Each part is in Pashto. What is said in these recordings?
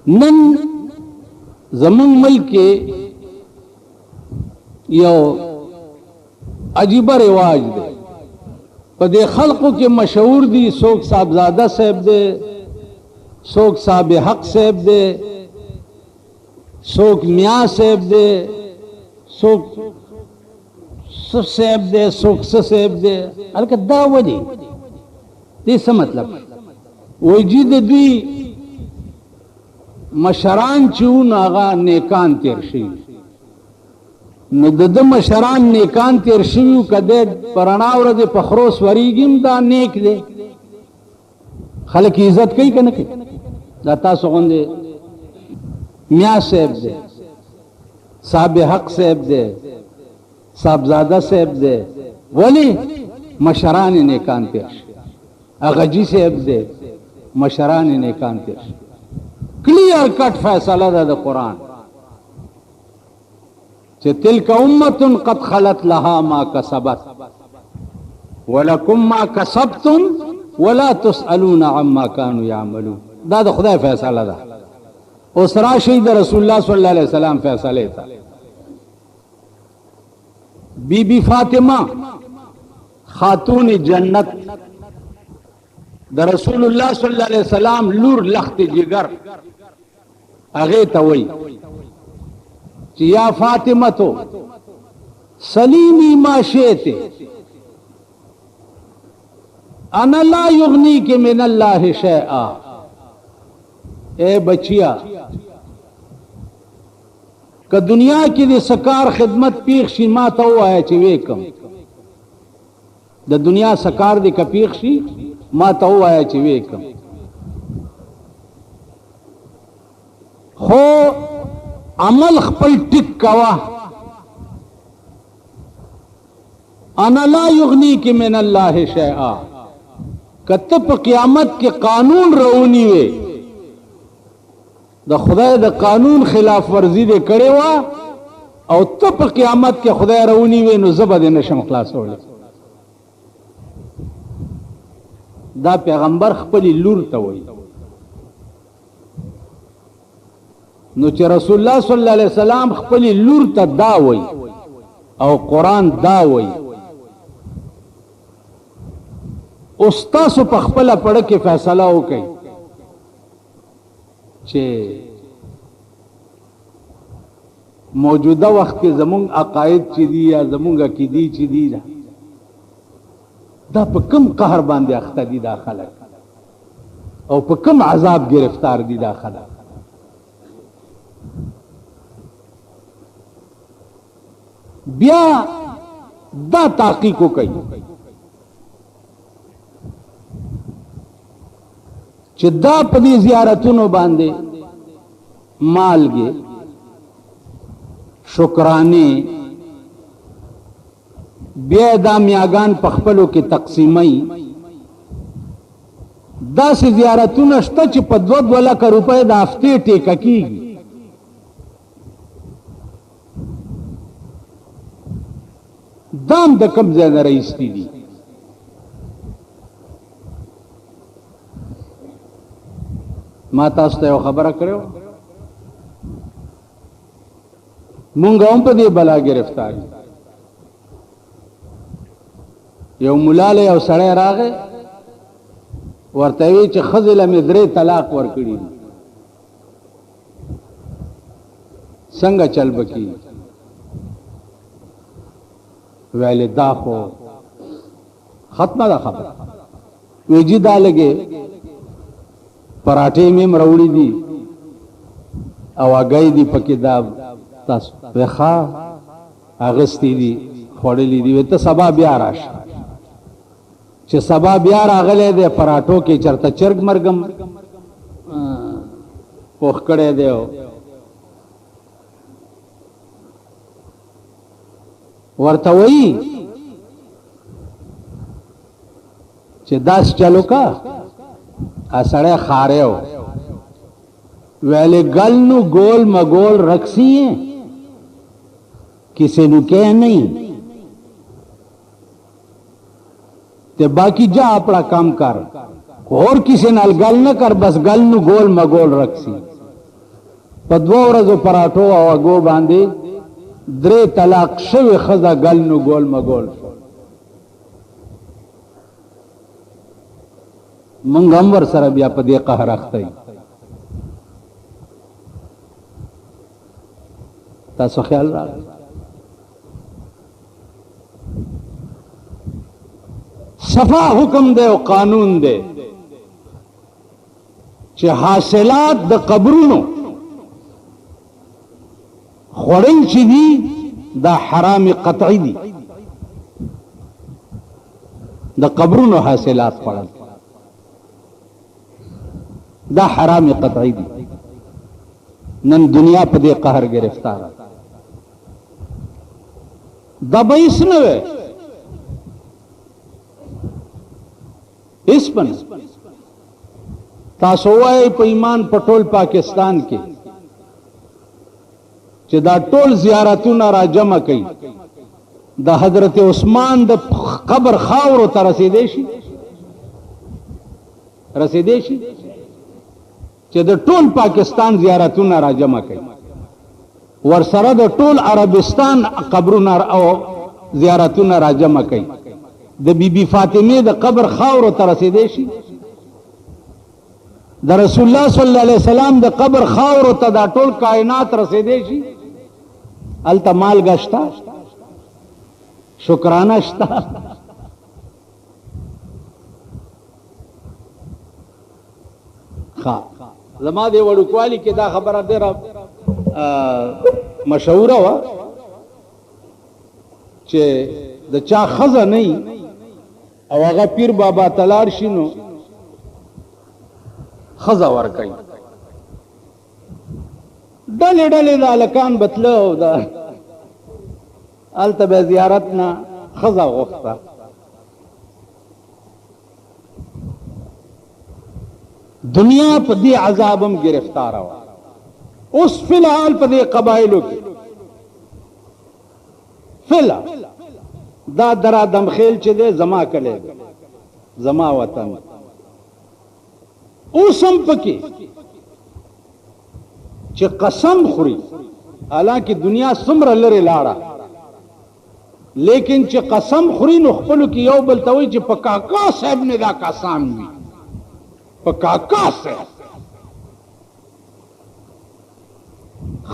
نن زمون ملک کې یو عجیب رواج دی، په دې خلقو کې مشهور دي، څوک صاحبزاده صاحب دی، څوک صاحب حق صاحب دی، څوک میاں صاحب دی، څوک صاحب دی، څوک صاحب دی. الکه دا ودی دې څه مطلب وایي چې د دوی مشران چې وو هغه نیکان تیر شي، نو د مشران نیکان تیر شوي کده پرانا ورځ په خروس وریږم دا نیک دی، خلک عزت کوي که نه کوي؟ دا تاسو غوندې میاں صاحب دی، صاحب حق صاحب دی، صاحبزاده صاحب دی، ولی مشران نیکان تیر شي. اغجی صاحب دی، مشران نیکان تیر شي. کلیر کٹ فیصله ده د قرآن چې تلک امة قد خلت لها ما کسبت ولکم ما کسبتم ولا تسألون عما كانوا يعملون. دا د خدای فیصله ده. اوس راشي د رسول الله صلی الله علیه وسلم فیصله ته. بی بی فاطمه خاتون جنت د رسول الله صلی الله علیه وسلم لور لخت جگر هغه ته وای چې یا فاطمه تو سلیمی ما شئت انا لا یغنیک من الله شیئا. اے بچیا که دنیا کې د سکار خدمت پیښ شي ما ته وایه چې وکم، د دنیا سکار د کپیښ شي ما ته وایه چې وکم، خو عمل خپل ټیک کوا. انا لا یغنیک من الله شیئا. کته په قیامت کې قانون رونی وي، د خدای د قانون خلاف ورزی دې کړې وا او ته په قیامت کې خدای رونی وي، نو زبر دې نشم خلاصول. دا پیغمبر خپل لور ته وایي. نو چې رسول الله صلی الله علیه وسلم خپل لور ته دا وایي او قرآن دا وایي، استاسو په خپل پړه کې فیصله وکړي چې موجوده وخت کې زمونږ عقاید چې دي یا زمونږ عقیدې چې دي دا په کم قهر باندې اخته دي دا خلک او په کم عذاب گرفتار دي دا خلک. بیا دا تحقیق کوي چې دا په دې زیارتونو باندې مالګې شکرانه بیا دا میاگان پخپلو کې تقسیمای. دا سی زیارتونه شته چې په 2 لک روپے د هفتې ټیکه کیږي. دام د کم ځای نه راایستي دي. ما تاسو ته یو خبره کړو، مونږ هم په دې بلا گرفتار یو. یو مولا له یو سړی راغی ورته وی چې ښځې له مې 3 طلاق ورکړي دي، څنګه چل بکی؟ ویلې دا خو ختمه ده خبره. وی جی دا لګې پراټې مې مروړي دي او هګۍ دي پکې دا تاسو وخا اغستی دي خوړلې دي، ته سبا بیا راشه. چې سبا بیا راغلی دی پراټو کې چرته چرګ مرګم پوخ کړی دی، ورته وایي چې داس چلو کا اسړی خاریو ویلے گل نو گول مگول رکسی ہیں کسی نو کہہ نہیں تے باقی جا اپنا کام کر اور کسی نال گل نہ کر، بس گل نو گول مگول رکسی. په 2 ورځو پراټو او اګو باندې 3 طلاق شوی خزه ګل نو ګول مګول مونږ هم ور سره بیا په دې قهر اخته تاسو خیال راغلی صفا حکم دے او قانون دے چې حاصلات د قبرونو خوړل چې دي دا حرام قطعی دي د قبرونو حاصلات خوړل دا حرام قطعی دي نن دنیا په دې قهر گرفتار دا به هیڅ نه وي اس پن تاسو وای په ایمان په ټول پاکستان کې چې دا ټول زیارتونه را جمع کړي د حضرت عثمان د قبر خاورو ته رسیدې شي چې د ټول پاکستان زیارتونه را جمع کړي ورسره د ټول عربستان قبرونه او زیارتونه را جمع کړي د بیبي فاطمه د قبر خاورو ته رسیدې شي د رسول الله صلی الله علیه وسلم د قبر خاورو ته دا ټول کائنات رسیدې شي الته مال گشتا شکرانه شتا زما دی وړوکوالی کې دا خبره ډیره مشهوره وه چې د چا ښځه نه او هغه پیر بابا تلار شي نو ښځه ورکوي ډلې ډلې د هلکان بتله او د هلته به زیارت نه ښځه غوښته دنیا په دې عذاب هم گرفتاره وه اوس فی الحال په دې قبایلو کې فی الحال دا درا دمخیل چې دی زما کلی زما وطن اوس هم پکې چې قسم خوري حالانکه دنیا څومره لرې لاړه لیکن چې قسم خوري نو خپلو کې یو بل ته وایي چې په کاکا صاحب نه دا قسم وي په کاکا صاحب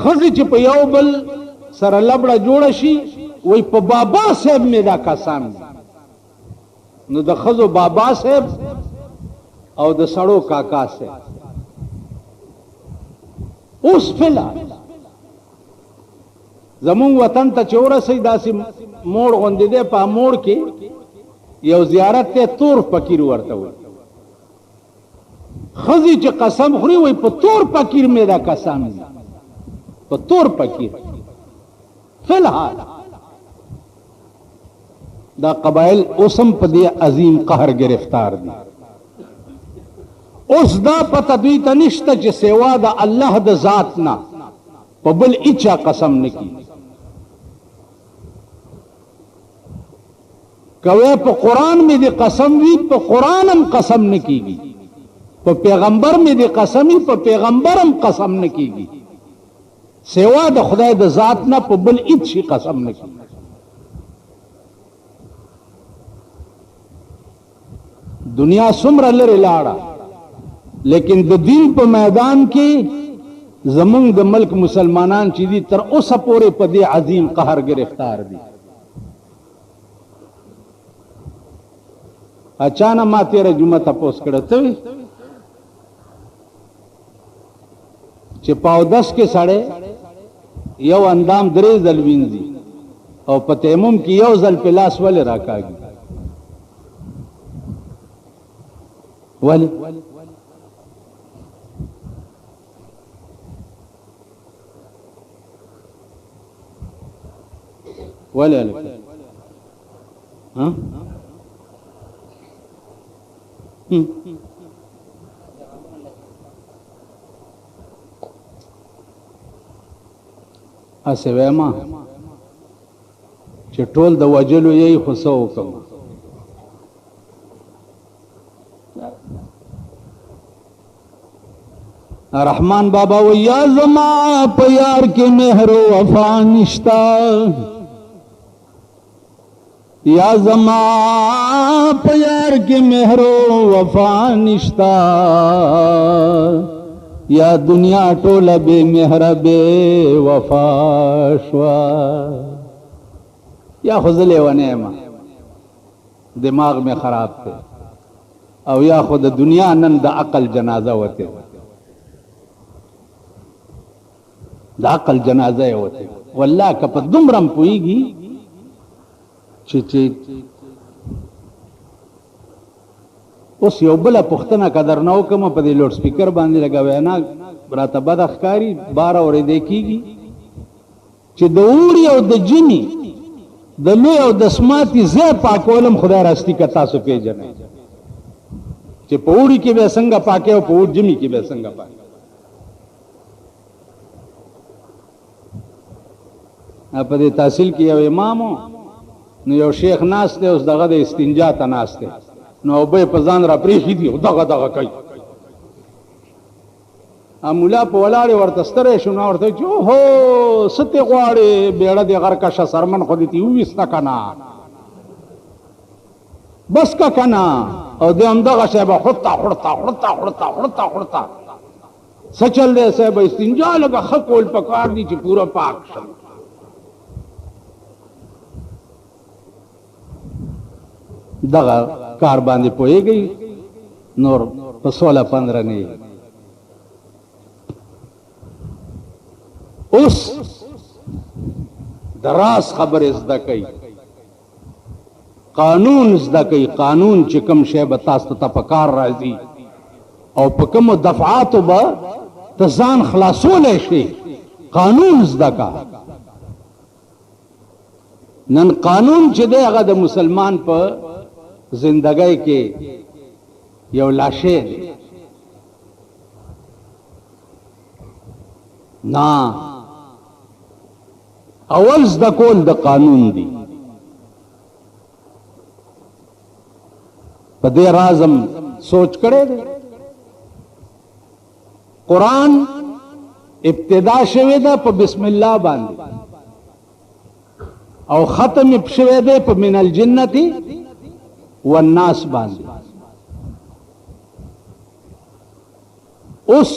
ښځې چې په یو بل سره لبړه جوړه شي وای په بابا صاحب می دا قسم نو د ښځو بابا صاحب او د سړو کاکا صاحب اوس فلا زمون وطن ته چوره سي داسې موړ غوندې ده په موړ کې یو زیارت ته تور فقیر ورته وي ښځې چې قسم خوري وای په تور فقیر می دا قسم په تور فقیر فلحال دا قبائل اوسم په دې عظیم قهر گرفتار دي اوس دا پته دوی ته نشته چې سوا د الله د ذات نه په بل اچا قسم نکی کوي په قران می دي قسم وی په قران هم قسم نکیږي په پیغمبر می دي قسمی په پیغمبر هم قسم نکیږي سوا د خدای د ذات نه په بل اچي قسم نکی دنیا څومره لرې لاړه لیکن د دین په میدان کې زمونږ د ملک مسلمانان چې دي تر اوسه پورې په دې عظیم قهر گرفتار دي اچانه ما تیره جمعه تپوس کړه ته چې پاودس کې سړی یو اندام 3 ځل وینځي او په تیمم کې یو ځل په لاس ولې راکاږي ولی ولی ها اسه وېما چې ټول د وجلو یې خصو وکم رحمان بابا و یا زما په یار کې مهر و وفا نشتا یا زما په یار کې مهر و وفا نشتا یا دنیا ټوله بے مهر بے وفا شوا یا خود لیوانه ما دماغ میں خراب تھے او یا خود دنیا نن د عقل جنازه وته د عقل جنازه وته والله کپ دمرم پويږي چې اوس یو بل پختنه قدر نو کوم په دې لوډ سپیکر باندې لګاوې نه براته بد اخکاری 12 اورې دیکيږي چې د اوري او د جني د لوی او د سماتی زه پاکولم خدای راستی کا تاسو پیژنئ چې په اوري کې به څنګه پاکه او په اور جمی کې به څنګه پاکه په دې تحصیل کې یو امامو نو یو شیخ ناس ته اوس دغه د استنجا ته ناس ته نو به په ځان را پریخي دي دغه کوي مولا په ولاړې ورته ستړی شو نو ورته چې هو ستې غواړې بیړه دې غرکشه سرمن خو دې وویسته که نه بس که که نه او دې همدغه شی به خړتا څه چل دی صاحب استنجا لږه ښه کول پکار دي چې پوره پاک شم دغه کار باندې پوهېږئ نور په 16-15 نه اوس دراز خبر زده کوي قانون زده کوي قانون چې کوم شی به تاسو ته پکار راځي او په کومو دفعاتو به ته ځان خلاصولی شي قانون زده کا نن قانون چې دی هغه د مسلمان په زندګۍ کې یو لاشه دی نه اول زده کول د قانون دی په دې رازم سوچ کړی دی قرآن ابتدا شوی ده په بسم الله باندې او ختم شوی ده په من الجنة والناس باندې اوس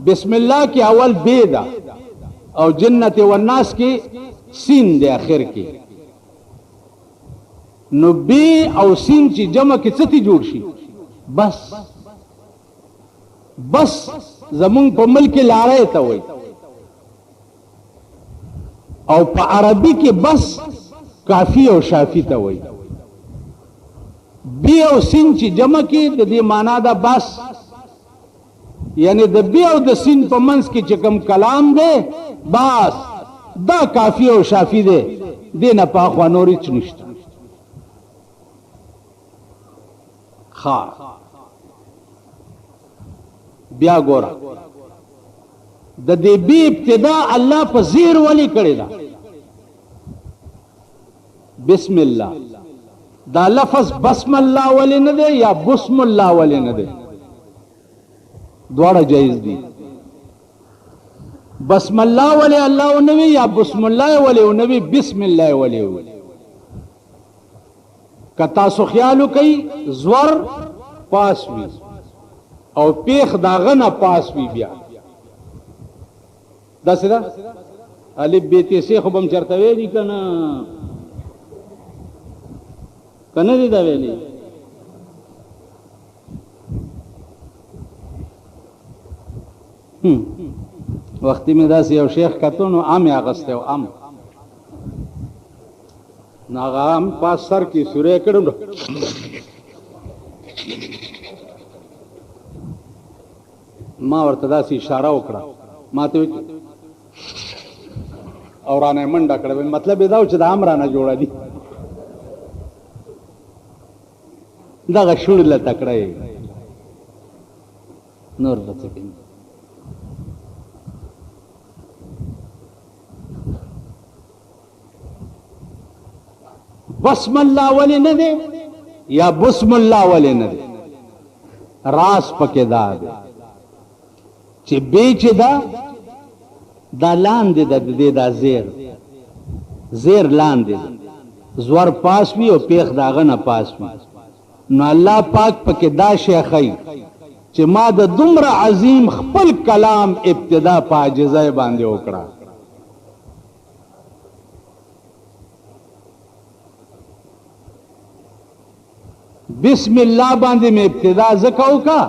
بسم الله کی اول بے دا او جنت والناس کی سین دے آخر کی نو بے او سین چی جمع کی ستی جوڑ شي بس زمون په ملک لاره ته وای او په عربی کې بس کافی او شافی ته وای بی او سین چی جمع کی د دې معنا دا بس یعنی د بی او د سین په منځ کې چې کوم کلام دی بس دا کافی او شافی دی دې نه پاخوا نور هیڅ نشته بیا ګوره د دې بی ابتدا الله په زیر ولی کړی دا بسم الله دا لفظ بسم الله ولی نه دی یا بسم الله ولی نه دی دواړه جایز دي بسم الله ولی الله نبی یا بسم الله ولی نبی بسم الله ولی کتا سو خیالو کوي زور پاس وی او پیخ داغه نه پاس وی بیا دا سره الف ب ت س خو بم چرته وی کنه دی دا ویلی وقتی میں دا سی یو شیخ کتو نو عام اغسته او عام ناغام پاس سر کی سوره کړم ما ورته دا سی اشاره وکړه ما ته اورانه منډه کړه مطلب دا چې د امرانه جوړه دي دا غشور له تکړه نور بچی بسم الله ولی نه دی یا بسم الله ولی نه دی راس پکې دا دی چې بیچ دا لاندې د دا زیر لاندې زور پاس وي او پیخ داغه نه پاس وي. نو الله پاک پکې دا شی ښیي چې ما د دومره عظیم خپل کلام ابتدا په عاجزۍ باندې وکړه. بسم الله باندې مې ابتدا ځکه وکړه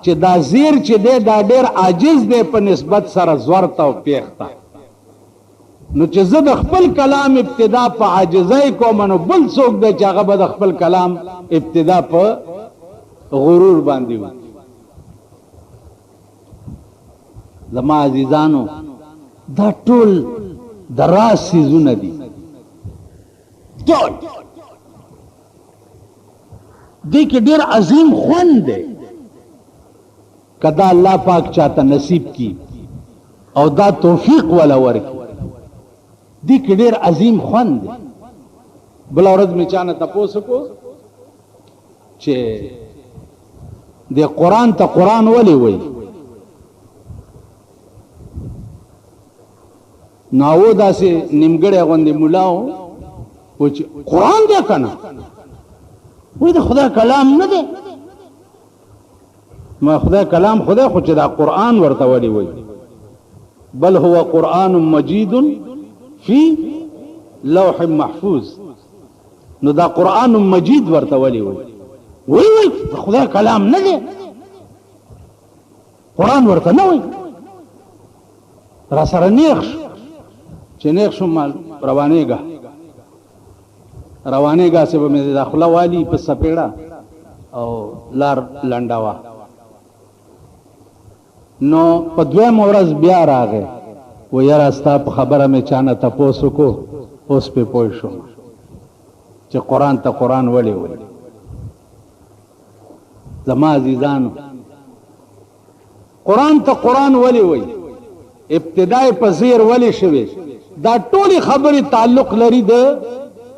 چې دا زیر چې دی دا ډېر عاجز دی په نسبت سره زور ته او پیخ ته. نو چې زه د خپل کلام ابتدا په عاجزۍ کوم نو بل څوک دی چې هغه به د خپل کلام ابتدا په غرور باندې وي. زما عزیزانو دا ټول د راز څیزونه دي، ټول دې کې ډېر عظیم خوند دی که دا الله پاک چاته نصیب کی او دا توفیق ولا ورکي. دې کې ډېر عظیم خوند دی. بله ورځ مې چا نه تپوس وکړو چې د قرآن ته قرآن ولې وایي؟ نو هغه داسې نیمګړی غوندې ملا و چې قرآن دی که نه؟ وایي د خدای کلام نه دی. ما خدای کلام خدای خو چې دا قرآن ورته ولې وایي؟ بل هو قرآن مجید فی لوح محفوظ. نو دا قرآن مجید ورته ولې وایي؟ وایي د خدای کلام نه دی، قرآن ورته نه وایي. را سره نیغ شو چې نیغ شوم روانېږه سې به مې دا خوله والي په سپېړه او لار لنډوه. نو په دویمه ورځ بیا راغی و یاره ستا په خبره مې چا نه تپوس وکړو اوس پې پوه شوم چې قرآن ته قرآن ولې وایي. زما عزیزانو قرآن ته قرآن ولې وایي؟ ابتدای په زیر ولې شوې؟ دا ټولې خبرې تعلق لري د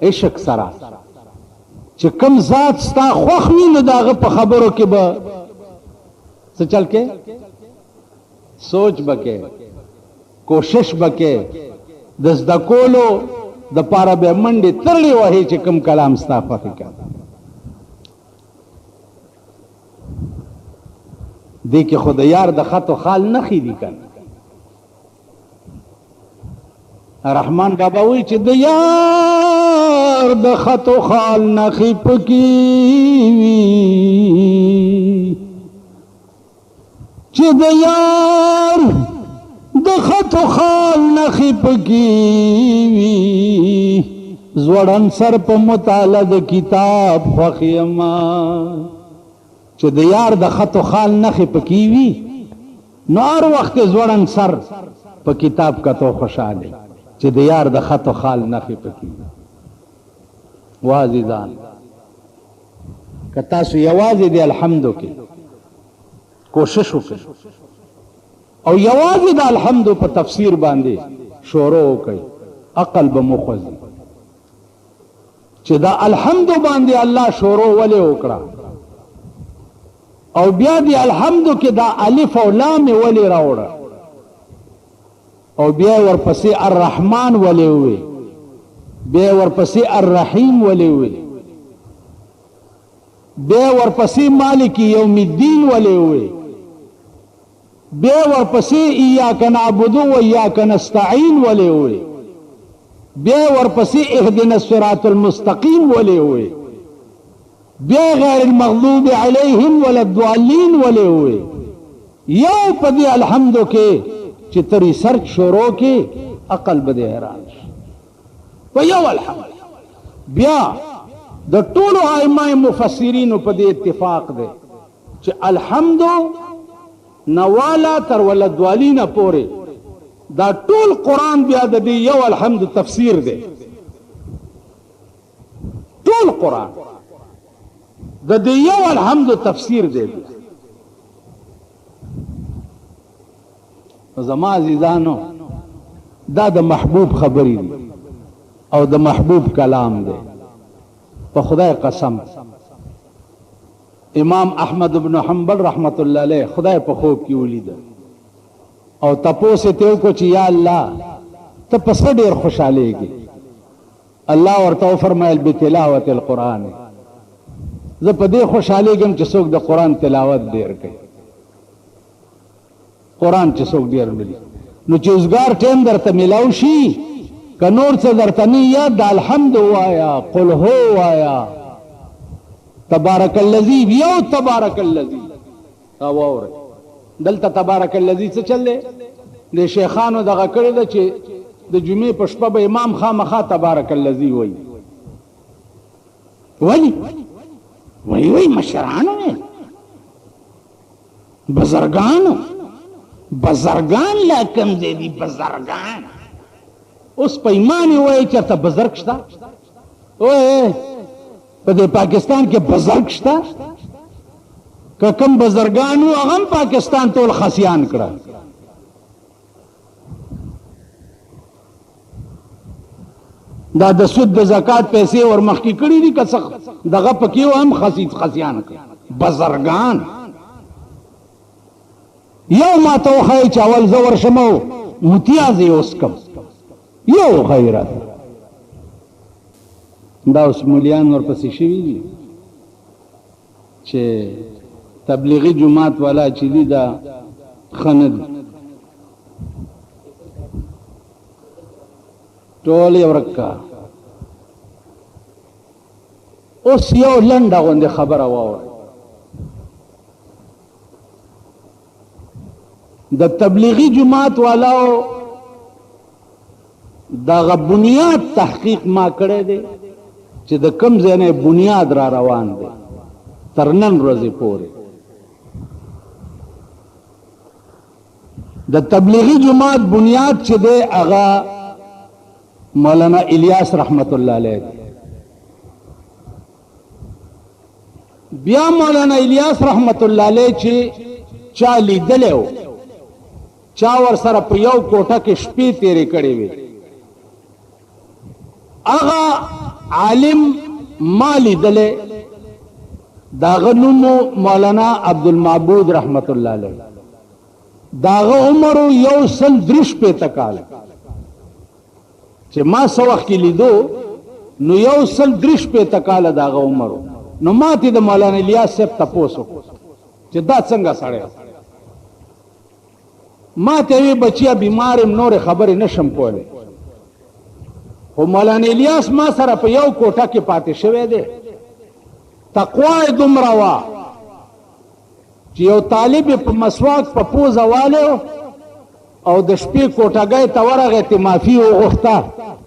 عشق سره. چې کوم ذات ستا خوښ وي نو د هغه په خبرو کې به څه چل کې سوچ به کې، کوشش به کې، د زده کولو دپاره به منډې ترړې وهې چې کوم کلام ستا خوښې کړه. دې کې خو د یار د خط و خال نښې دي که نه؟ رحمان بابا وی چې د یار د خط و خال نښې پکې وي، چې د یار د خط و خال نښې پکې وي، زوړن سر په مطالعه د کتاب خوښ یما. چې د یار د خط و خال نښې پکې وي نو هر وخت زوړن سر په کتاب کتو خوشحاله چې د یار د خط و خال نښې پکې وي. وعزیزان که تاسو یوازې د الحمدو کې کوشش وکړئ او یوازې د الحمدو په تفسیر باندې شروع وکړئ، عقل به مو خوځي چې دا الحمدو باندې الله شروع ولې وکړه او بیا دی الحمدو کې دا الف او لام ولې راوړه او بیا ورپسې الرحمن ولې وي، بیا ورپسې الرحیم ولې وي، بیا ورپسې مالک یوم الدین ولې وي، بیا ورپسې ایاک نعبد و ایاک نستعین ولې وي، بیا ورپسې اهدنا الصراط المستقیم ولې وي، بیا غیر المغضوب علیہم ولا الضالین ولې وي. یو په دې الحمدو کې چې ته ریسرچ شروع کې عقل به دې حیران شي په یو الحمد. بیا د ټولو ائمه مفسرینو په دې اتفاق دی چې الحمدو نوالا تر ولدوالین پورې دا ټول قرآن بیا د دې یو الحمد تفسیر دی. ټول قرآن د دې یو الحمد تفسیر دی. زما عزیزانو دا د محبوب خبرې دي او د محبوب کلام دی. په خدای قسم امام احمد بن حنبل رحمت الله علیه خدای په خوب کې ولید او تپوس ته کو چې یا الله ته پس ډیر خوشالېږي. الله ورته فرمایل بتلاوت القرآن، زه په دې خوشالېږم چې څوک د قرآن تلاوت ډیر کوي، قرآن چې څوک ډیر ملي. نو چې اوسګار ټیم درته ملاو شي که نور څه درته نه یاد، د الحمد وایا، قل هو وایا، تبارک الذی، یو تبارک الذی. واورئ دلته تبارک الذی څه چل دی؟ د شیخانو دغه کړې ده چې د جمعې په شپه به امام خامخا تبارک الذی وایي. ولې وایي مشرانو بزرګانو، بزرګان لا کم دی بزرګان. اوس په ایمان یې وایي چېرته بزرګ شته؟ وایي په دې پاکستان کې بزرګ شته؟ که کم بزرګان وو هغه هم پاکستان ټول خسیان کړه. دا د سود د زکات پیسې ورمخکې کړي دي که څه دغه پکې هم خسیان کړه بزرګان. یو ما ته وښایي چې اول زه ورشم او متیاز یې اوس کم، یو غیرت. دا اوس مولیان ورپسې شوي دي چې تبلیغی جماعت والا چې دي دا ښه نه دي، ټول یې ورک کا. اوس یو لنډه غوندې خبره واورئ. د تبلیغی جماعت والاو دغه بنیاد تحقیق ما کړی دی چې د کوم ځای نه بنیاد را روان دی تر نن ورځې پورې. د تبلیغی جماعت بنیاد چې دی هغه مولانا الیاس رحمت الله علیه. بیا مولانا الیاس رحمت الله علیه چې چا لیدلی و، چا ور سره په یو کوټه کې شپې تیرې کړې وې، هغه عالم ما لیدلی، د هغه نوم مولانا عبدالمعبود رحمت الله علیه. د هغه عمر 103 کاله چې ما څه وخت کې لیدو، نو 103 کاله د هغه عمر. نو ما ته د مولانا الیاس صاحب تپوس وکړو چې دا څنګه سړی؟ ما ته وی بچیا بیمار یم، نور خبرې نشم کولی، خو مولانا الیاس ما سره په یو کوټه کې پاتې شوی دی. تقوا یې دومره وه چې یو طالب په مسواک په پوزه والی او د شپې کوټګۍ ته ورغی، ته معافي وغوښته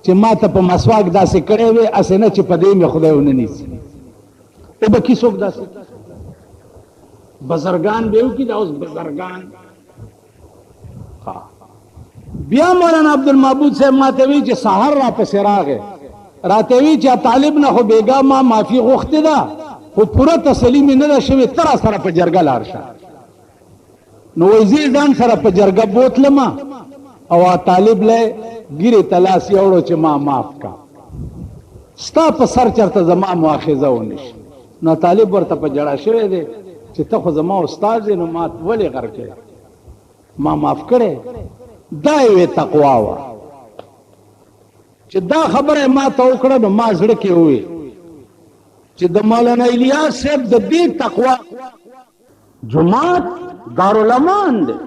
چې ما ته په مسواک داسې کړی وې، هسې نه چې په دې مې خدای ونه نیسي. ته به کې څوک داسې بزرګان به وکړي، دا اوس بزرګان. بیا مولانا عبدالمعبود صاحب ما ته وی چې سحر را پسې راغی، راته وی چې طالب نه خو بیګا ما معافي غوښتې ده، خو پوره تسلي مې نه ده شوې، ته را سره په جرګه لاړ شه. نو وایي زه ځان سره په جرګه بوتلم او طالب له ګیرې ته لاس یوړو چې ما معاف کا، ستا په سر چېرته زما مؤاخذه ونه شي. نو طالب ورته په جړه شوی دی چې ته خو زما استاد دی، نو ما ولې غر کړې، ما معاف کړې. دا یوې تقوا وه چې دا خبره ما ته وکړه، نو ما زړه کې ووی چې د مولانا الیاس صاحب د دې تقوا جماعت دارالمان دی،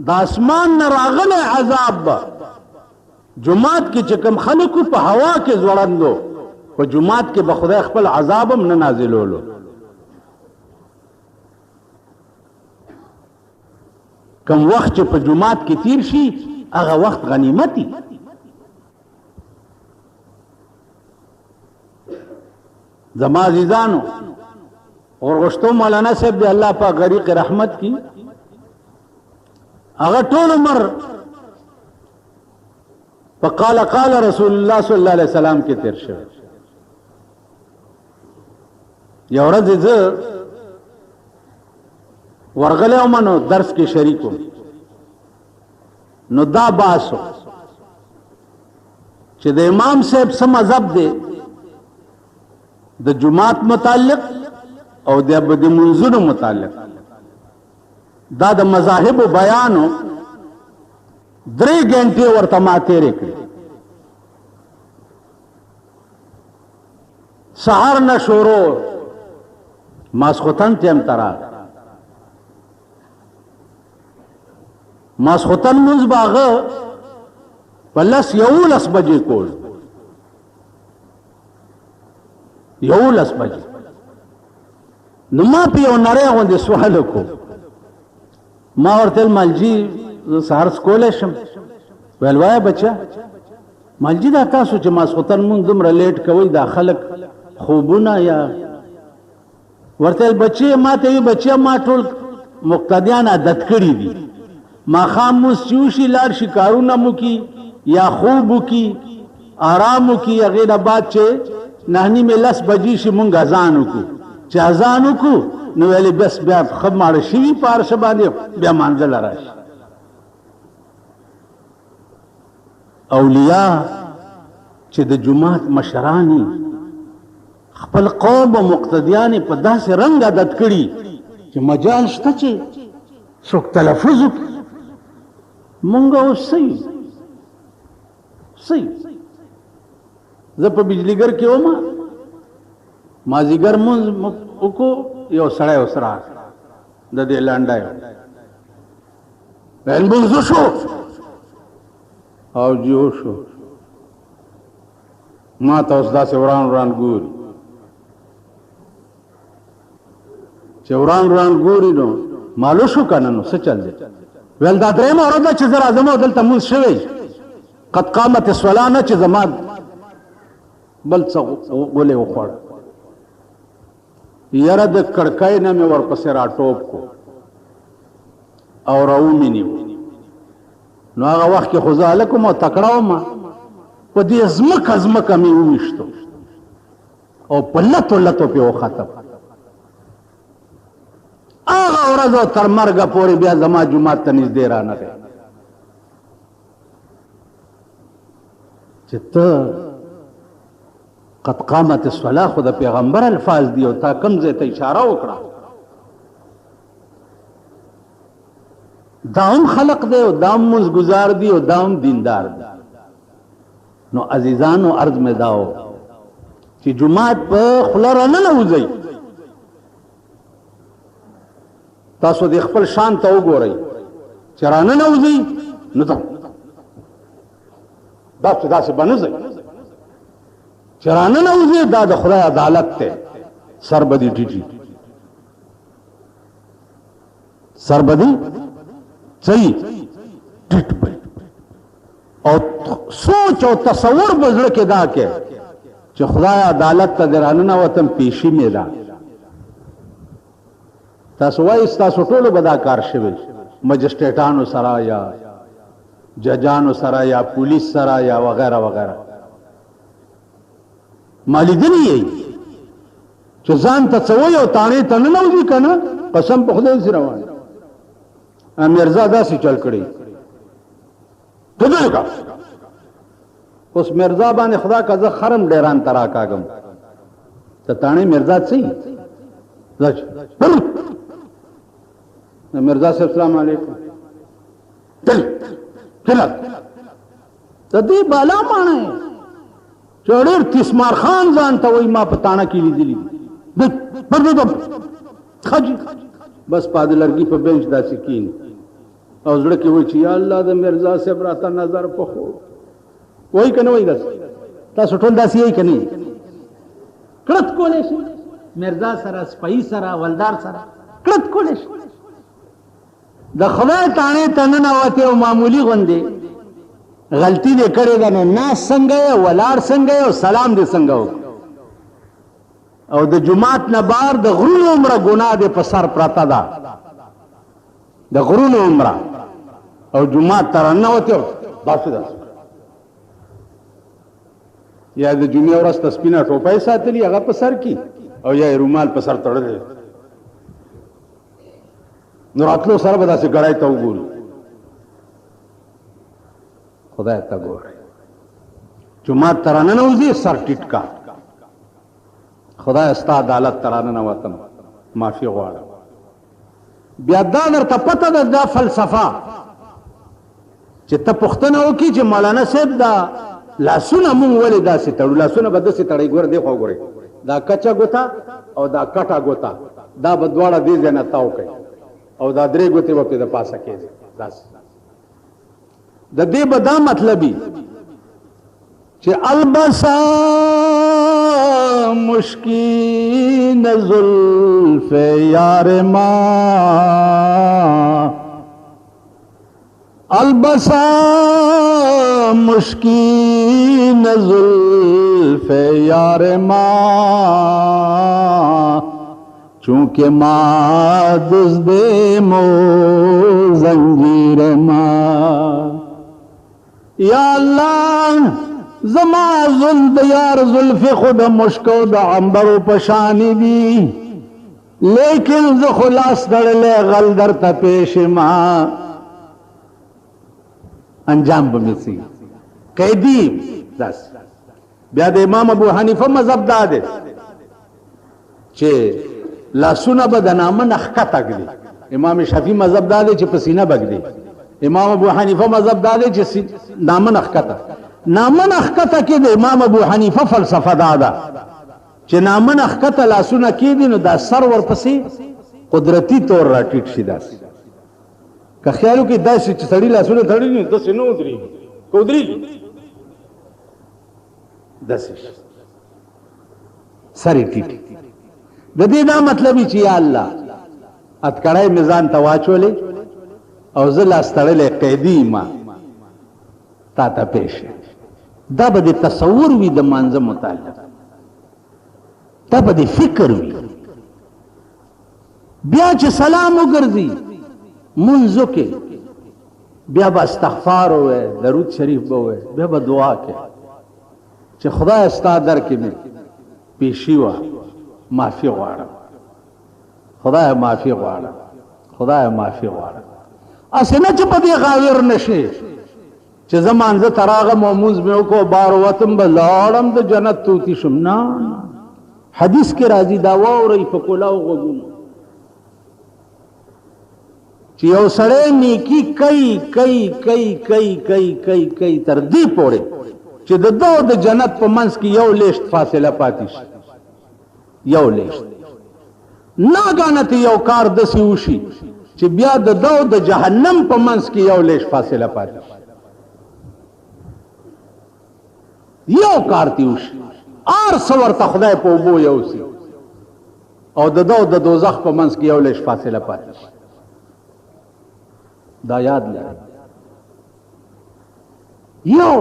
د اسمان نه راغلی عذاب به جماعت کې چې کوم خلکو په هوا کې ځوړندو، په جماعت کې به خدای خپل عذاب هم نه نازلولو. کم وخت چې په جماعت کې تیر شي هغه وخت غنیمتي. زما عزیزانو، غرغشتو مولانا صاحب دی الله پاک غریق رحمت کی، هغه ټول عمر په قال رسول الله صلی الله علیه وسلم کې تیر شوی. یو ورځ زه ورغلی وم نو درس کې شریک وم، نو دا باسو چې د امام صاحب څه مذهب دی د جماعت متعلق او د منځونو متعلق. دا د مذاهبو بیانو 3 غنټې ورته ما تېرې کړې. سهار نه شروع ماسخوتن ته هم تر ماسخوتن مونځ به هغه په 11 بجې کول. 11 بجې نو ما په یو نری غوندې سوال وکړو. ما ورته ویل مالجي زه سهار سکولی شم؟ ویل وایه بچه مالجي دا تاسو چې ماسخوتن مونځ دومره لیټ کوئ دا خلک خوبونه یا ورته ویل بچې ما ته وي بچې ما ټول مقتدیان عادت کړي دي ماښام مونځ چې وشي لاړ شي کارونه مو کي یا خوب وکي آرام وکي هغې نه بعد چې 9:30 بجې شي مونږ اذان وکړو. چې اذان وکړو نو ویلې بس بیا ښه ماړه شوي په هر څه باندې بیا مانځله راشي. اولیاء چې د جومات مشرانی خپل قوم او مقتدیان په داسې رنګ عادت کړي چې مجال شته چې څوک تلفظ وکړي. مونږ اوس صحیح زه په بجلیګر کې وم مازدیګر مونځ وکړو یو سړی اوس راغی د دې لنډی ویل مونځ وشو او جي وشو. ما ته اوس داسې وران ګوري چې وران ګوري نو مالو شو که نه نو څه چل دی؟ ویل دا 3مه ورځ ده چې زه راځم او دلته مونځ شوی قد قامت الصلاة نه چې زما بل څه غولې وخوړه. یاره د کړکۍ نه مې ورپسې راټوپ کو او راومې نیو. نو هغه وخت کې خو زه هلک وم او تکړه وم په دې ځمکه مې وویشتو او په لتو پې وختم. هغه ورځ او تر مرګه پورې بیا زما جومات ته نږدې رانغی چې ته قد قامت الصلاة خو د پیغمبر الفاظ دی او تا کوم ځای ته اشاره وکړه. دا هم خلق دی او دا هم مزګزار دی او دا هم دیندار دی. نو عزیزانو عرض مې دا و چې جومات په خوله راننوځئ. تاسو د خپل شان ته وګورئ چې راننوځئ نو داسې به نه ځئ چې راننوځئ دا د خدای عدالت دی. سر به دې ټیټي سر به دې صحیح ټیټ به او سوچ او تصور به زړه کې دا کې چې خدای عدالت ته دې راننوتم پیشي مې ده. تاسو وایئ ستاسو ټولو به دا کار شوی مجسټریټانو سره یا ججانو سره یا پولیس سره یا وغیره وغیره. ما لیدلی یې چې ځان ته څه وایي او تاڼې ته ننوځي که نه قسم په خدای سي روان. میرزا داسې چل کړی قبل کا اوس میرزا باندې خدا که زه خرم ډیران ته راکاږم ته تاڼې میرزا څه میرزا صاحب السلام علیکم ته دې بالا ماڼه چې ډېر تسمار خان ځان ته وایي ما په تاڼه کې لیدلي بس پاد لرګي په بنچ داسې کښېني او زړه کې وایي چې یا الله د میرزا صاحب راته نظر په خو وایي که نه وایي داسې تاسو ټول داسې یئ که نه کړت کولی شي میرزا سره سپۍ سره ولدار سره کړت کولی شي د خدای تاڼې ته ننوتې او معمولي غوندې غلطي دې کړې ده نو ناست څنګه یې ولاړ څنګه یې او سلام دې څنګه وکړو او د جومات نه بار د غرونو عمره ګناه دې په سر پرته ده د غرونو عمره او جومات ته راننوتې داسې یا د جمعې ورځ ته سپینه ټوپۍ ساتلي هغه په سر کې او یا یې رومال په سر تړلی نو راتلو سره به داسې ګړی ته وګوري خدای ته ګورئ جومات ته راننوځي سر ټیټ کا خدای ستا عدالت ته راننوتم معافي غواړم بیا دا درته پته ده دا فلسفه چې ته پوښتنه وکړي چې مولانا صاحب دا لاسونه مونږ ولې داسې تړو لاسونه به داسې تړئ ګوره دی خوا ګورئ دا کچه ګوته او دا کټه ګوته دا به دواړه دې ځای نه تاو کوي او دا درې ګوتې به پرې د پاسه کېږي داسې د دې به دا مطلبي چې البسا مشکین زلف یار ما البسا مشکین زلف یار ما چونکہ ما دزد مو زنجیر ما یا اللہ زما زلد یار زلف خود مشکو دا عنبر پشانی دی لیکن ز خلاص دڑلے غل در تپیش ما انجام بمیسی قیدی دس بیا د امام ابو حنیفه مذهب دا دی چې لاسونه به د نامه نه ښکته ږدي امام شافعي مذهب دا دی چې په سینه به ږدي امام ابو حنیفه مذهب دا دی چې نامه نه ښکته نامه نه ښکته کې د امام ابو حنیفه فلسفه دا ده چې نامه نه ښکته لاسونه کېدي نو دا سر ورپسې قدرتي طور راټیټ شي داسې که خیال وکړي داسې چې سړي لاسونه تړي نو داسې نه ودرېږي که ودرېږي داسې سر یې ټیټ د دې دا مطلب چې یا الله اتکړی مې ځان ته واچولې او زه لاس تړلی قیدي ما تا ته پیش دا به د تصور وي د مانځه متعلق دا به د فکر وي بیا چې سلام وګرځي منځو کې بیا به استغفار ووایي درود شریف به ووایي بیا به دعا کوي چې خدای ستا در کې مې پیشي وه معافي غواړم خدای معافي غواړم خدای معافي غواړم اسې نه چې په دې غاویر نشي چې زه مانځه ته راغم او مونځ مې وکړو بار ووتم به لاړم د جنت توتي شم نه حدیث کې راځي دا واورئ په کلاو غوږونو چې یو سړی نیکي کوي تر دې پورې چې د ده او د جنت په منځ کې یو لیشت فاصله پاتې شي یو لیشت ناګانه ته یو کار داسې وشي چې بیا د ده او د جهنم په منځ کې یو لیشت فاصله پاتې شي یو کار تی وشي ار څه ورته خدای په اوبو یوسي او د ده او د دوزخ په منځ کې یو لیشت فاصله پاتې شي دا یاد لرئ یو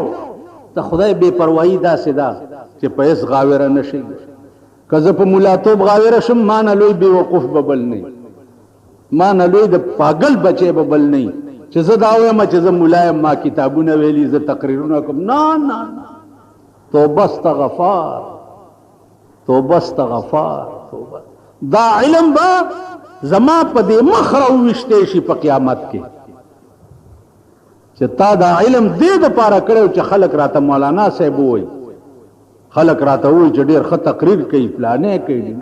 د خدای بے پروايي داسې ده چې په هېڅ غاوره نه شي که زه په ملاتوب غاوره شم ما نه لوی بې وقوف به بل نه ما نه لوی د پاگل بچی به بل نه چې زه دا وایم چې زه ملا یم ما کتابونه ویلي زه تقریرونه کوم نه توبه استغفار توبه استغفار دا علم به زما په دې مخ راوویشتی شي په قیامت کې چې تا دا علم دې دپاره کړی چې خلک راته مولانا صاحب ووایي خلک راته ووایي چې ډېر ښه تقریر کوي فلانی کوي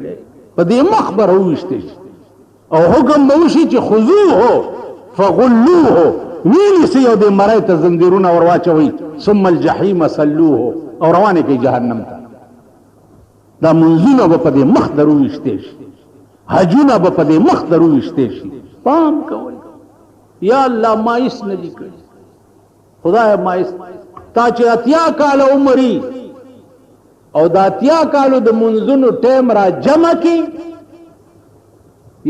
په دې مخ به راوویشتی شي او حکم به وشي چې خذوه فغلوه ویلیسئ او دې مرۍ ته زنځیرونه ور واچوئ ثم الجحیم صلوه او روانې کوي جهنم ته دا منځونه به په دې مخ در وویشتی شي حجونه به په دې مخ در وویشتی شي پام کوئ یا الله ما هېڅ نه دي کړي خدای ما تا چې اتیا کاله عمري او د اتیا کالو د منځونو ټیم را جمع کړي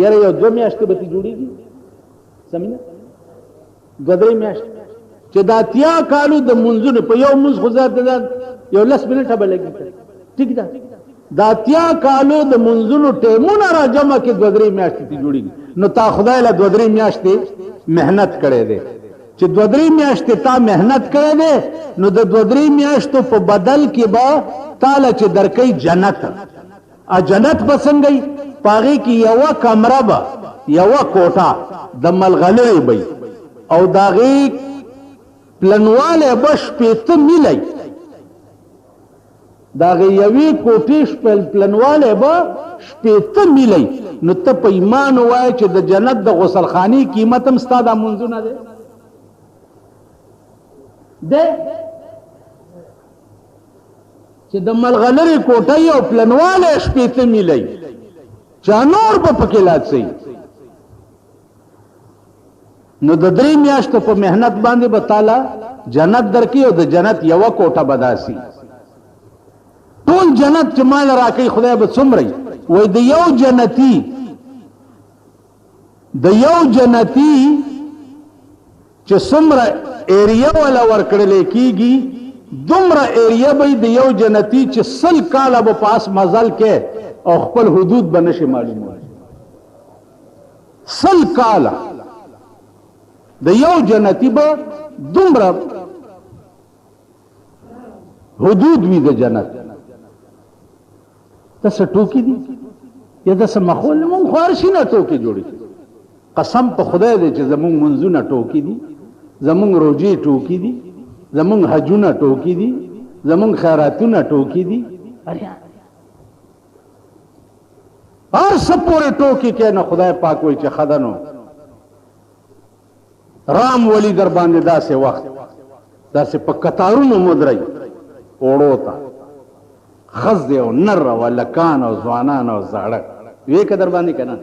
یاره یو 2 میاشتې به ترې جوړېږي سمجه 2-3 میاشتې چې د اتیا کالو د منځونو په یو منځ خو زه یو 10 منټه به لګي ټیک ده د اتیا کالو د منځونو ټیمونه را جمع کړي 2-3 میاشتې ترې جوړېږي نو تا خدای له 2-3 میاشتې محنت کړی دی چې 2-3 میاشتې تا محنت کړی دی نو د 2-3 میاشتو په بدل کې به تاله چې درکوي جنت جنت به څنګه وي په هغې کې یوه کمره به یوه کوټه د ملغلرې به او د هغې پلنوالی به 8 میله دا یوې کوټې پلنوالی به 80 میلی. نو ته په ایمان ووایه چې د جنت د غسلخانې قیمت هم ستا دا منځونه دی چې د ملغلرې کوټۍ او پلنوالی 80 میلی چا نور به پکې لاڅئ. نو د 3 میاشتو په محنت باندې به تعالی جنت درکې او د جنت یوه کوټه به داسي ټول جنت چې مال راکوي خدای به څومره وای د یو جنتی چې څومره ایریا ولا ورکړل کېږي دومره ایریا به د یو جنتی چې 100 کاله به پاس مزل کې او خپل حدود به نشي معلومه 100 کاله د یو جنتی به دومره حدود وي د جنت. داسې ټوکې دي یا داسې ماحول مونږ خو هر شي نه ټوکې جوړې قسم په خدای دی چې زمونږ منځونه ټوکې دي زمونږ روجې ټوکې دي زمونږ حجونه ټوکې دي زمونږ خیراتونه ټوکې دي هر څه پورې ټوکې کې نه خدای پاک وایي چې خدانو رام ولی در باندې داسې وخت داسې په کتارونو مدرئ اوړو ته ښځې او نر او هلکان او ځوانان او زاړه وې که در باندې که نه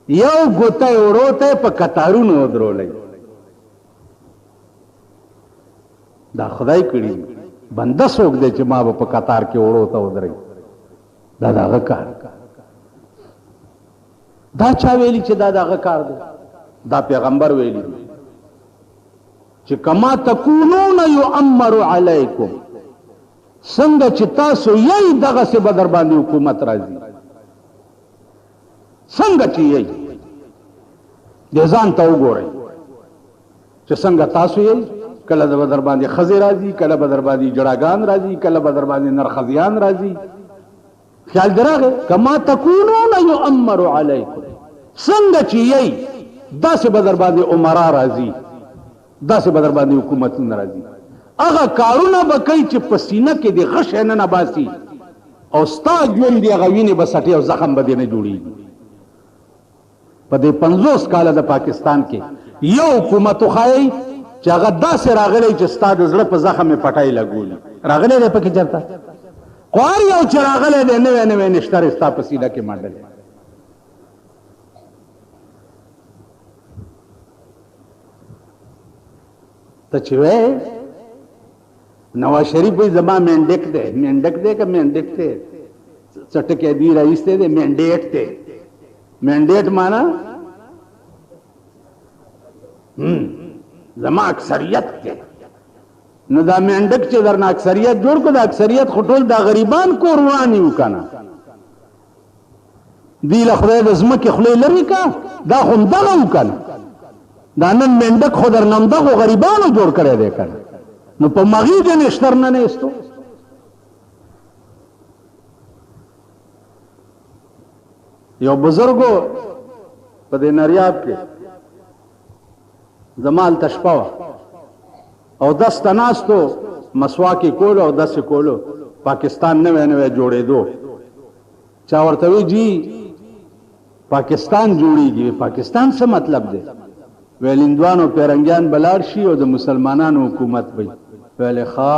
یو ګوتی اوړو ته په کتارونو ودرولی دا خدای کړي بنده څوک دی چې ما به په کتار کې اوړو ته ودرئ دا د هغه کار دا چا ویلي چې دا د هغه کار دی دا پیغمبر ویلي چې کما تکونون یؤمر علیکم څنګه چې تاسو یې دغسې به در باندې حکومت راځي څنګه چې یې دې ځان ته وګورئ چې څنګه تاسو یې کله به در باندې ښځې راځي کله به در باندې جړاګان راځي کله به در باندې نرخزیان راځي خیال دراغه کما تکونون یؤمر علیکم څنګه چې یې داسې به در باندې عمرا راځي داسې به در باندې حکومتونه راځي هغه کارونه به کوي چې په سینه کې د غش نه نه باسي او ستا ژوند د هغه وینې به سټي او زخم به دې نه جوړېږي. په دې 50 کاله د پاکستان کې یو حکومت وښایي چې هغه داسې راغلی چې ستا د زړه په زخم یې پټۍ لګولي راغلی دی پکې چېرته خو هر یو چې راغلی دی نوی نوی نشترې ستا په سینه کې منډلی ته چې وی نواز شریف وی زما مینډیک دی مینډک دی که مینډیک دی څټکې دی رایستی دی مینډیټ دی مینډیټ معنا زما اکثریت دی نو دا مینډک چې درنه اکثریت جوړ کړو د اکثریت خو ټول دا غریبان کور ورانی وکنه دی له خدای د ځمکې خولې لرې کا دا خو همدغه وکنه دا نن مینډک خو درنه همدغو غریبانو جوړ کړی دی کنه نو په مغی د نشتر نه نیستو یو بزرګو په دې نریاب کې زمال تشپاوه او دست ناستو مسواکی کولو او دست کولو پاکستان نوے نوے جوڑے دو چا ورته وی جی پاکستان جوړیږي پاکستان څه مطلب دی ویل هندوانو پیرنګیان بلار شي او د مسلمانانو حکومت وي ویل ښا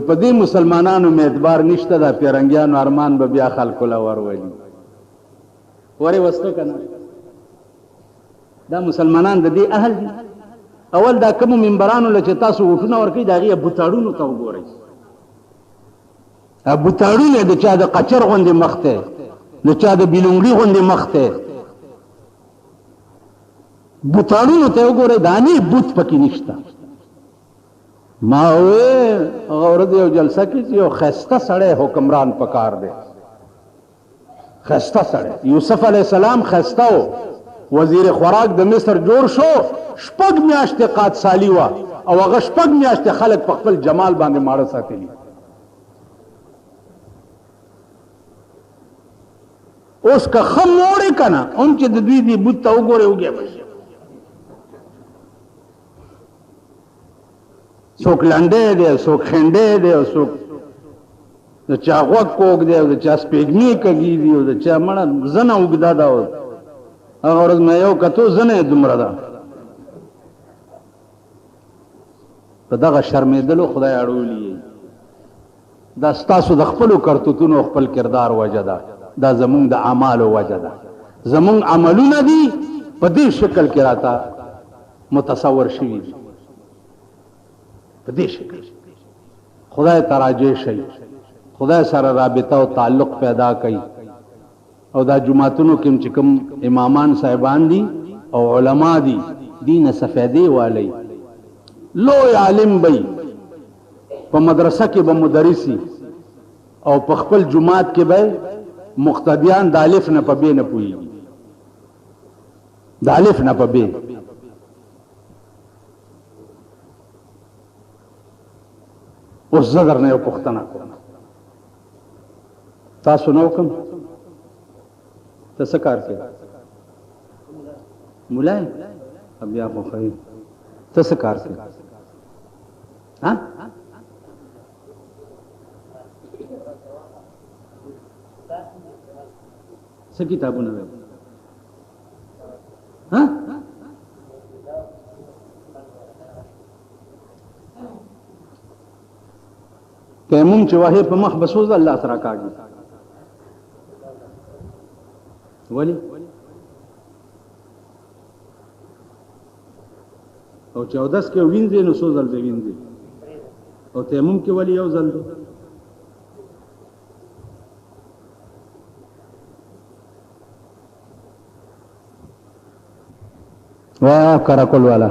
په دې مسلمانانو مې اعتبار نشته دا پیرنګیانو ارمان به بیا خلکو لا ورولي ورې وستو کنه دا مسلمانان د دې اهل دي اول دا کوم منبرانو لچ تاسو وټونه ورکی دا غي بوتاړونو ته وګورئ بوتاړونه د چا د قچر غوندې مخته د چا د بیلونګړي غوندې مخته بوتاړونو ته وګورئ دا نه بوت پکې نشته ما وې اورد یو جلسه کې یو خسته سړی حکمران پکار دی خسته سړی یوسف علی السلام خسته و وزیر خوراک د مصر جوړ شو شپږ میاشتې قادسالي وه او هغه شپږ میاشتې خلک په خپل جمال باندې ماړه ساتلي اوس که ښه موړې که نه هم چې د دوی دې بوت ته وګورې وګې به شي څوک لنډی دی څوک خنډی دی او څوک د چا غوږ کوږ دی او د چا سپېږمې کږي دي او د چا مړه زنه اوږده ده. هغه ورځ مې یو کتو زنه یې دومره ده. په دغه شرمېدلو خدای اړولي دا ستاسو د خپلو کرتوتونو خپل کردار وجه ده. دا زمونږ د اعمالو وجه ده. زمونږ عملونه دي په دې شکل کې راته متصور شوي دي. په دې شکل خدای ته راجع شئ، خدای سره رابطه او تعلق پیدا کړئ. او دا جماعتونو کې چې کوم امامان صاحبان دي او علما دي دین سفیدې والی لوی عالم بی په مدرسه کې به مدرسی او په خپل جماعت کې به مقتدیان د الف نه په ب نه پوهیږي، د الف نه په ب. اوس زه درنه یو پوښتنه کوم، تاسو نو کوم ته څه کار کوې؟ مولا یې؟ بیا خو ښه ته څه کار کوې؟ څه کتابونه وایي؟ تیمم چې وهې په مخ بسوز الله سره کاږي. ولی؟ او چې اودس کې وینځي نو څو ځل دی وینځي، او تیمم کې ولی یو ځل دی. واه کراکول والا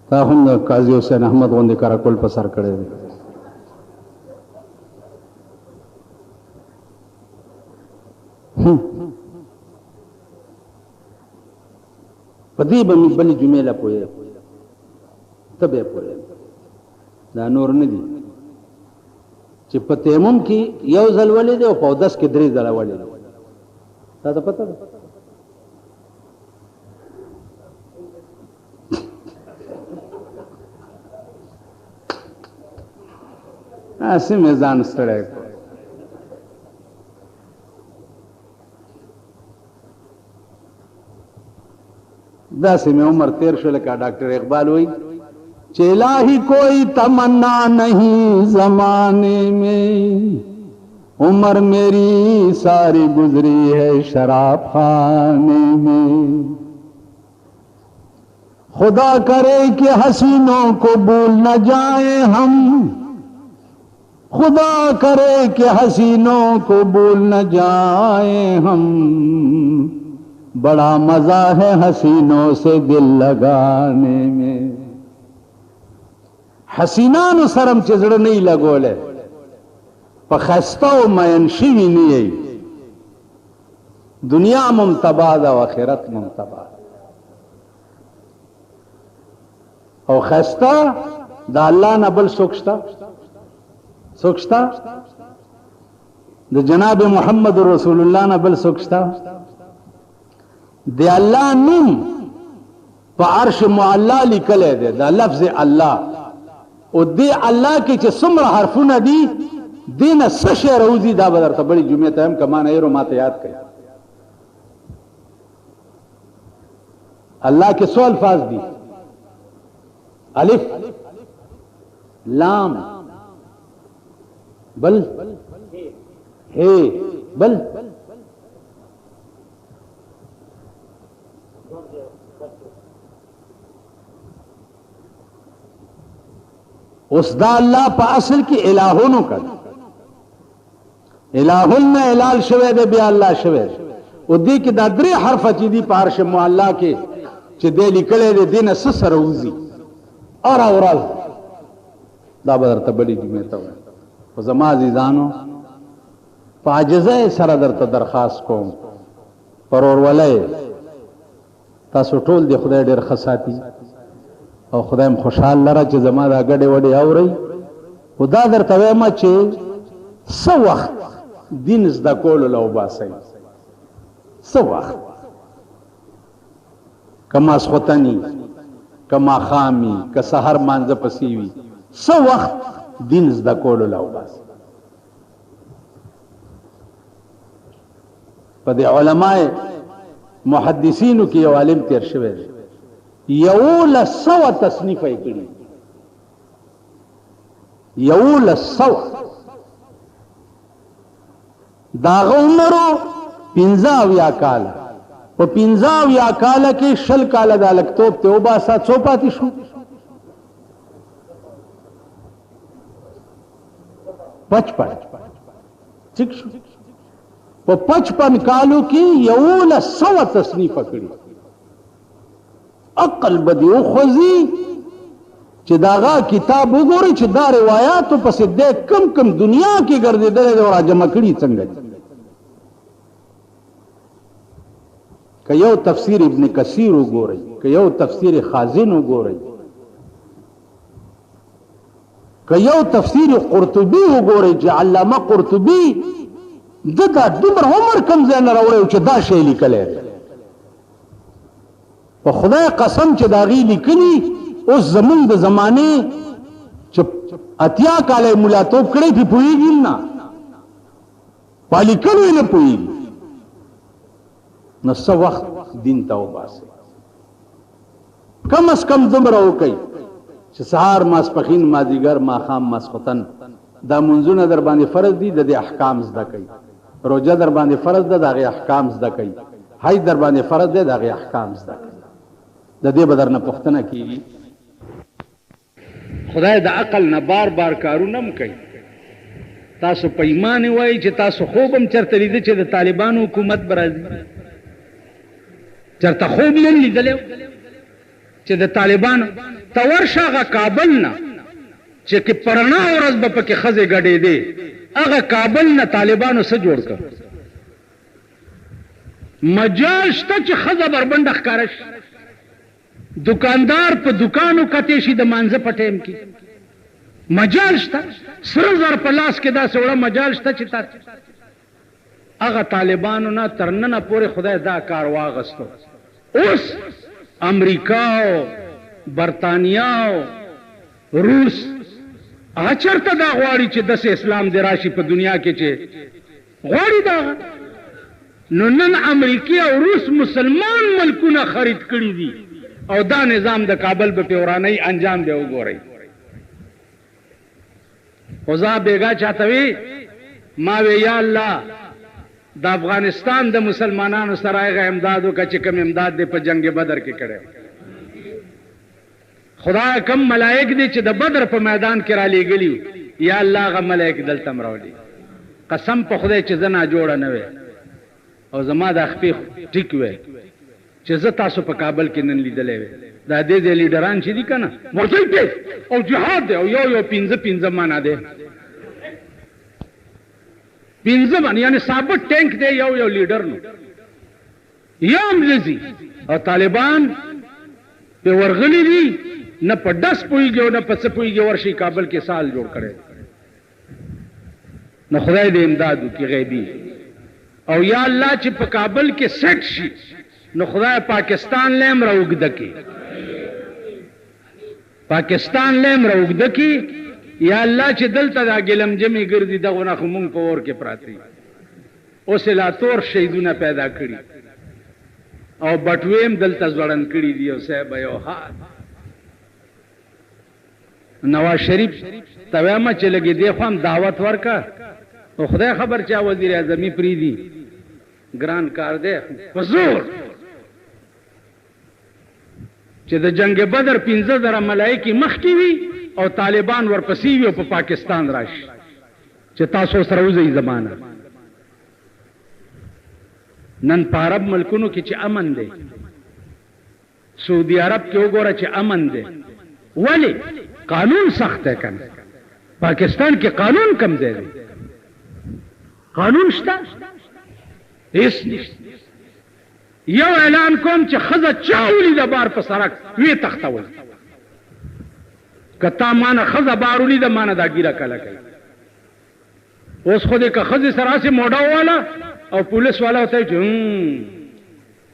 تا هم د قاضي حسین احمد غوندې کراکول په سر کړی دی. په دې به مې بلې جمعې له پوهې ته به یې پوهې دا نور نه دي چې په تیمم کې یو ځل ولې دی او په اودس کې 3 ځله ولې دی. تا ته پته ده؟ هسې مې ځان ستړی کړ. داسې میں عمر تیر شو لکا ڈاکٹر اقبال ہوئی کہ الہی کوئی تمنا نہیں زمانے میں، عمر میری ساری گزری ہے شراب خانے میں. خدا کرے کہ حسینوں کو بھول نہ جائیں ہم، خدا کرے کہ حسینوں کو بھول نہ جائیں ہم، بڑا مزہ ہے حسینوں سے دل لگانے میں. حسینانو سرم چې زړه نه لګولې په خسته او مین شوي نه یې، دنیا ممتبا ده او آخرت ممتبا ده. او خسته د الله نه بل څوک شته؟ څوک شته؟ د جناب محمد رسول الله نه بل څوک شته؟ دی الله نوم په عرش معلا لیکلی دی، دا لفظ الله. او دی الله کې چې څومره حرفونه دي دې نه څه شی راوځي دا به درته بلې جمعې ته هم که ما نه هېرو ما ته یاد کړئ. الله کې څو الفاظ دي؟ الف لام بل ہے بل اس دا اللہ پا اصل کی الہونو کر الہون میں الال شوے دے بیا اللہ شوے او دی کی دا 3 حرف چی دی پا عرش معلا کے چی دے لکلے دے دین سسر روزی اور اورال دا بدر تبلی جمعیتا ہوئے و زما عزیزانو پا عجزہ سر در تا درخواست کوم پرور ولے تاسو ټول دی خدای ډیر خصاتی او خدایم خوشحال لره چې زما دا ګډې وډې اورئ. خو دا درته وایم چې څه وخت دین زده کولو له وباسئ، څه وخت که ماسخوتني که ماښام وي که سحر مانځه پسې وي څه وخت دین زده کولو له وباسي. په دې علماء محدثینو کې یو عالم تیر شوی دی 1100 تصنیف یې کړي 1100 داغه عمرو 15 کاله په 15 کاله کې 10 کاله د الکتوب ته وباسه څو پاتې شو 55 ٹھیک شو په 55 کالو کې 1100 تصنیف کړي. عقل بدی او خوځي چې داغه کتاب وګوري چې دا روایتو پسې د کم کم دنیا کې ګرځیدل او راجمع کړي څنګه. که یو تفسیر ابن کثیر وګوري که یو تفسیر خازن وګوري که یو تفسیر قرطبی وګوري چې علامه قرطبی دغه دومره عمر کم ځای نه راوړی چې دا شی لیکلی دی. په خدای قسم چې دا غي لیکلي اوس زمونږ د زمانې چې 80 کاله ملاتوب کړی پې پوهېږي نه په لیکلو یې نه پوهېږي. نو څه وخت دین ته وباسئ کم از کم دومره وکئ چې سهار ماسپښین مازدیګر ماښام ماسخوتن دا منځونه در باندې فرض دي د دې احکام زده کوئ. روژه در باندې فرض ده د هغې احکام زده کوئ. حج در باندې فرض دی د هغې احکام زده کوئ. د دې به درنه پوښتنه کېږي. خدای د عقل نه بار بار کارونه هم کوي. تاسو په ایمان وایي چې تاسو خوب هم چېرته لیده چې د طالبانو حکومت به راځي چېرته خوب نه لیدلی چې د طالبانو ته ورشه هغه کابل نه چې که پرنا ورځ به پکې ښځې ګډېدې هغه کابل نه طالبانو څه جوړ کړ مجال شته چې ښځه بربنډه ښکاره شي دکاندار په دکانو کتې شي د مانځه په ټیم کې مجال شته سره زر په لاس کې داسې وړه مجال شته چې تا هغه طالبانو نه تر ننه پورې خدای دا کار واغستو. اوس امریکا او برطانیا او روس هغه چېرته دا غواړي چې داسې اسلام دې راشي په دنیا کې چې غواړي دا نو نن امریکا او روس مسلمان ملکونه خرید کړي دي او دا نظام د کابل په پیورانۍ انجام دی وګورئ. خدا بیگا چاته وی ما وی یا الله د افغانستان د مسلمانانو سره هغه امداد وکړه چې کوم امداد دی په جنگ بدر کې کړی خدا کم ملائک دی چې د بدر په میدان کې را لېږلي یا الله هغه ملائک دلته م راولي. قسم په خدای چې زه ناجوړه نه وی او زما د خپې ټیک وی چې زه تاسو په کابل کې نن لیدلی وی دا دې دې لیډران چې دي که نه ورځئ دی او جهاد دی او یو 15 معنا دی 15 باندې یعنی ثابت ټینک دی یو لیډر نو یا امزي او طالبان په ورغلي دي نه په دس پويږي او نه په څه پويږي ورشي کابل کې سال جوړ کړي نو خدای دې امداد وکړي غیبی او یا الله چې په کابل کې سیټ شي نو خدای پاکستان لیم راوګد کی پاکستان لیم راوګد کی یا الله چې دلته دا ګلم جمع ګرځي دغه نه مونږ په اور کې پراتی اوس لا تور شهیدونه پیدا کړي او بټویم دلته ځوړن کړي دی او صاحب یو ها نواز شریف توامه چې لګي دی خو هم دعوت ورکا او خدای خبر چا وزیر اعظمي پری دی ګران کار دی حضور چې د جنگ بدر 15,000 ملائکه مخکې وي او طالبان ورپسې وي او په پاکستان راشي چې تاسو سره وځي زمانہ نن په عرب ملکونو کې چې امن دی سعودي عرب کې وګوره چې امن دی ولی قانون سخت ہے کنه پاکستان کې قانون کم دی قانون شته هیڅ نشته یو اعلان کوم چې خزه چاولی د بار په سرک وی تختول کتا مانه خزه بارولی د مانه دا ګیره کله کوي اوس خو دې که خزه سره سي موډا والا او پولیس والا وته چې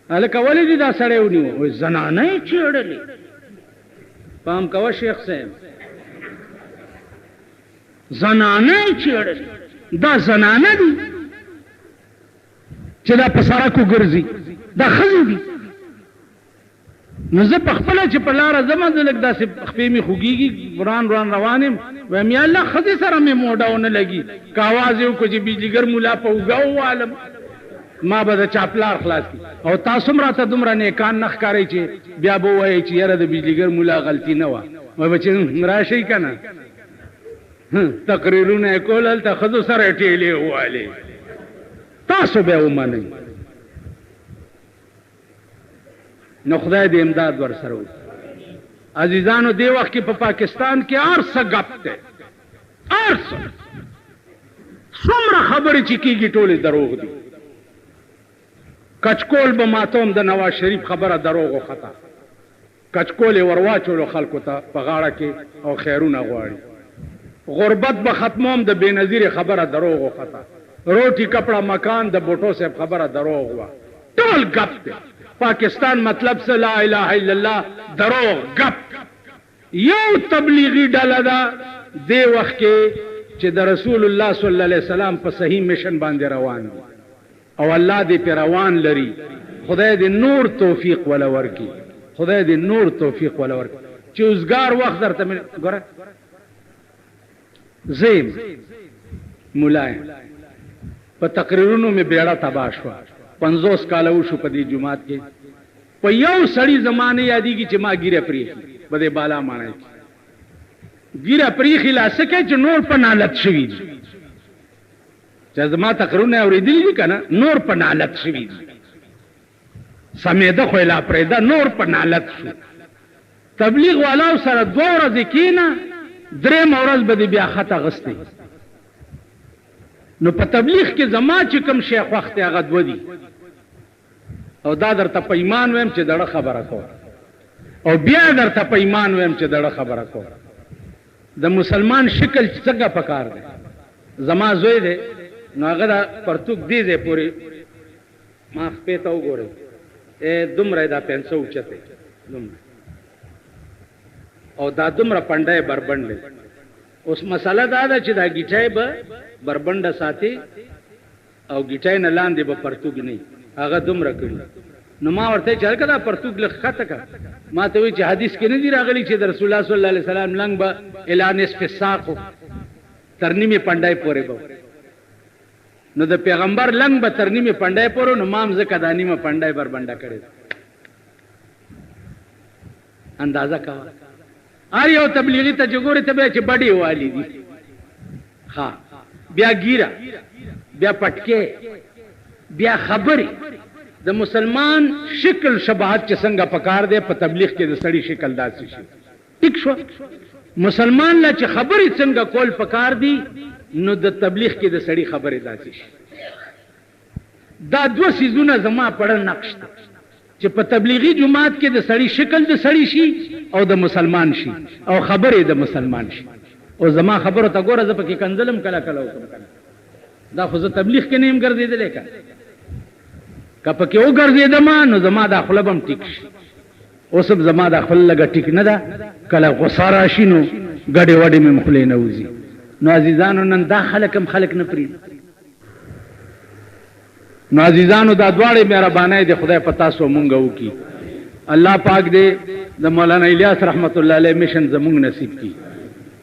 الکه ولې دي دا سړی ونیو وای زنانه چېړلې پام کوه شیخ صاحب زنانه چیړل دا زنانه دي چې دا په سړکو ګرځي دا ښځې دي نو زه په خپله چې په لاره ځمه زه لږ داسې خپې مې خوږېږي وران روان یم وایم یا الله ښځې سره مې موډه ونه لګي که اواز یې وکړو چې بجلیګر ملا په اوږه ووالم ما به د چاپلار خلاص کړي او تاسو هم راته دومره نیکان نه ښکارئ چې بیا به ووایئ چې یاره د بجلیګر ملا غلطي نه وه وایي به چې راشئ که نه تقریرونه یې کول هلته ښځو سره یې ټېلې ووالې تاسو بیا ومنئ نو خدای دې امداد ورسره وکړي عزیزانو دې وخت کې په پاکستان کې هر څه ګپ دی هر څه څومره خبرې چې کېږي ټولې دروغ دي کچکول به ماتوم د نواز شریف خبره دروغ و خطا کچکول یې ورواچولو خلکو ته په غاړه کې او خیرونه غواړي غربت به ختموم د بېنظیر خبره دروغ و خطا روټي کپڑا مکان د بوټو صاحب خبره دروغ وه ټول ګپ دی پاکستان مطلب څه لا اله الا الله دروغ ګپ یو تبلیغي ډله ده دې وخت کې چې د رسول الله صلی الله علیه وسلم په صحیح میشن باندې روان دي او الله دې پې روان لري خدای دې نور توفیق ولا ورکړي خدای دې نور توفیق ولا ورکړي چې اوزګار وخت درته ګوره زیم ملایم په تقریرونو مې بیړه تباه شوه 50 کاله وشو په دې جماعت کې په یو سړي زمانه یادېږي چې ما ګیره پرېښي په دې بالا ماڼۍ کې ګیره پرېښي لا څه کوي چې نور په نالت شوي دي چې زما تقریرونه اورېدلي دي که نه نور په نالت شوي دي سمېده خو یې لا پرېږده نور په نالت شو تبلیغ والاو سره 2 ورځې کښېنه 3 ورځ به دې بیا خط اغوستی نو په تبلیغ کې زما چې کوم شیخ وخت هغه 2 دي او دا درته په ایمان ویم چې دړه خبره کوم او بیا درته په ایمان ویم چې دړه خبره کوم د مسلمان شکل څنګه پکار دی زما زوی دی نو هغه د پرتوک دې ځای پورې ما خپې ته وګورئ دومره دا پنسه اوچته دومره او دا دومره پنډه بربنډ دی اوس مسله دا ده چې دا ګیټای به بربنډه ساتي او ګیټای نه لاندې به پرتوګ نه هغه دومره کړي نو ما ورته چې هلکه دا پرتوګ لږ ښکته کړه ما ته وایي چې حدیث کې نه دي راغلي چې د رسول الله صلی الله علیه وسلم لنګ به الی نصف الساق تر نیمې پنډای پورې به نو د پیغمبر لنګ به تر نیمې پنډای پورې نو ما هم ځکه دا نیمه پنډای بربنډه کړې اندازه کوه هر یو تبلیغي ته چې ګورې ته بیا چې بډې والي دي ها بیا ګیره بیا پټکې بیا خبرې د مسلمان شکل شباهت چې څنګه پکار دی په تبلیغ کې د سړي شکل داسې شي ټیک شو مسلمان لا چې خبرې څنګه کول پکار دي نو د تبلیغ کې د سړي خبرې داسې شي دا 2 سیزونه زما پړه نقش ده چې په تبلیغي جماعت کې د سړي شکل د سړي شي او د مسلمان شي او خبرې د مسلمان شي او زما خبرو ته ګوره زه پکې کنځلم کله کله وکړم دا خو زه تبلیغ کې نه یم ګرځېدلی که که پکې وګرځېدم نو زما دا خوله به هم ټیک شي اوس هم زما دا خوله لږه ټیک نه ده کله غوسه راشي نو ګډې وډې مې خولې نه وځي نو عزیزانو نن دا خلک هم خلک نه پرېږدي نو عزیزانو دا دواړې مهربانۍ د خدای په تاسو مونږ وکړي الله پاک دې د مولانا الیاس رحمت الله علیه میشن زمونږ نصیب کړي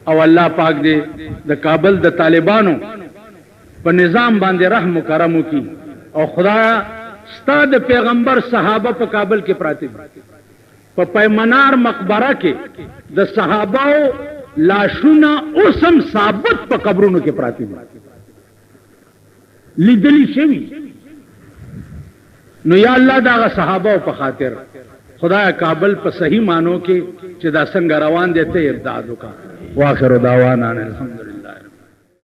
او الله پاک دې د کابل د طالبانو په نظام باندې رحم و کرم وکړي او خدایا ستا د پیغمبر صحابه په کابل کې پراته دي په پیمنار مقبره کې د صحابهو لاشونه اوس هم ثابت په قبرونو کې پراته دي لیدلی شوي نو یا الله دا صحابه په خاطر خدای کابل په صحیح مانو کې چې دا څنګه روان دي ته ابداد وکړه واخر دعوانا الحمدلله